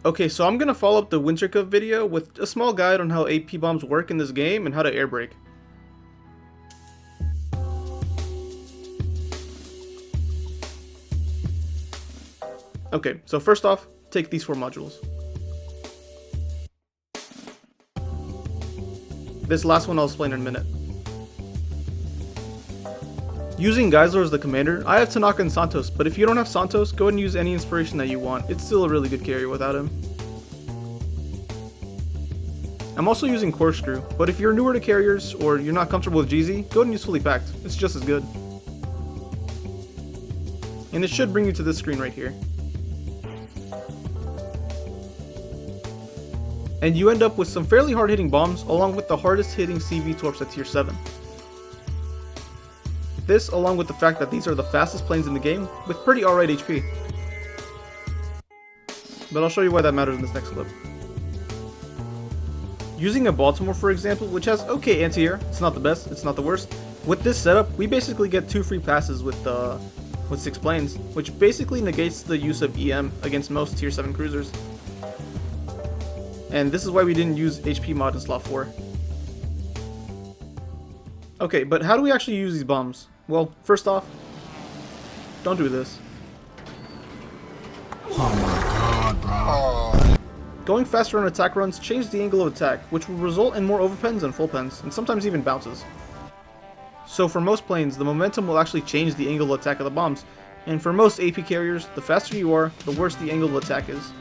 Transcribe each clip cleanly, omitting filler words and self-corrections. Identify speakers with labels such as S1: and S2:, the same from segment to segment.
S1: Okay, so I'm gonna follow up the Winter Cup video with a small guide on how AP bombs work in this game and how to air brake. Okay, so first off, take these 4 modules. This last one I'll explain in a minute. Using Geisler as the commander, I have Tanaka and Santos, but if you don't have Santos, go ahead and use any inspiration that you want. It's still a really good carrier without him. I'm also using Corkscrew, but if you're newer to carriers or you're not comfortable with GZ, go ahead and use Fully Packed. It's just as good. And it should bring you to this screen right here. And you end up with some fairly hard hitting bombs along with the hardest hitting CV torps at tier 7. This along with the fact that these are the fastest planes in the game with pretty alright HP. But I'll show you why that matters in this next clip. Using a Baltimore for example, which has okay anti-air, it's not the best, it's not the worst. With this setup, we basically get 2 free passes with 6 planes, which basically negates the use of EM against most tier 7 cruisers. And this is why we didn't use HP mod in slot 4. Okay, but how do we actually use these bombs? Well, first off, don't do this.
S2: Oh my god, bro.
S1: Going faster on attack runs changes the angle of attack, which will result in more overpens and full pens, and sometimes even bounces. So for most planes, the momentum will actually change the angle of attack of the bombs, and for most AP carriers, the faster you are, the worse the angle of attack is.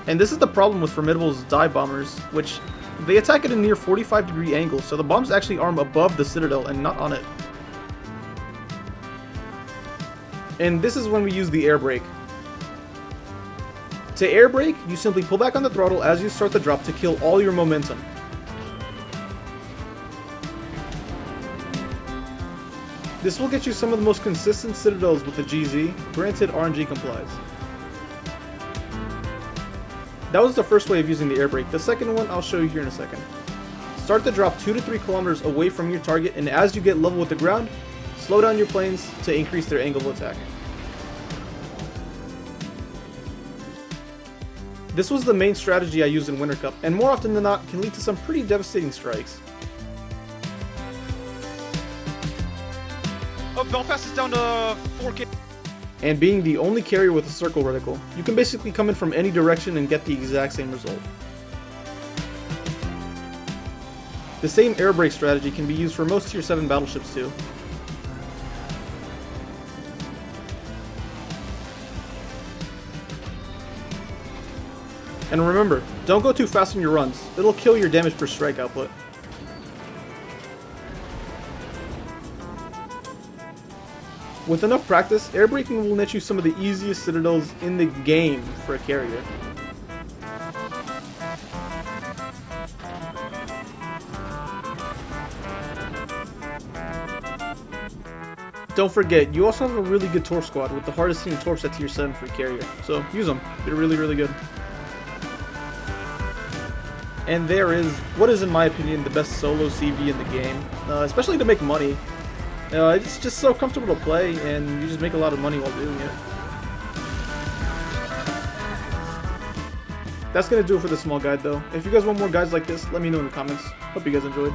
S1: And this is the problem with Formidable's dive bombers, which they attack at a near 45-degree angle, so the bombs actually arm above the citadel and not on it. And this is when we use the air brake. To air brake, you simply pull back on the throttle as you start the drop to kill all your momentum. This will get you some of the most consistent citadels with the GZ, granted RNG complies. That was the first way of using the air brake. The second one I'll show you here in a second. Start the drop 2 to 3 kilometers away from your target, and as you get level with the ground, slow down your planes to increase their angle of attack. This was the main strategy I used in Winter Cup, and more often than not can lead to some pretty devastating strikes.
S3: Oh, Belfast is down to 4K.
S1: And being the only carrier with a circle reticle, you can basically come in from any direction and get the exact same result. The same air brake strategy can be used for most tier 7 battleships too. And remember, don't go too fast on your runs, it'll kill your damage per strike output. With enough practice, air braking will net you some of the easiest citadels in the game for a carrier. Don't forget, you also have a really good torp squad with the hardest hitting torps at tier 7 for a carrier, so use them, they're really good. And there is what is in my opinion the best solo CV in the game, especially to make money. It's just so comfortable to play, and you just make a lot of money while doing it. That's gonna do it for this small guide though. If you guys want more guides like this, let me know in the comments. Hope you guys enjoyed.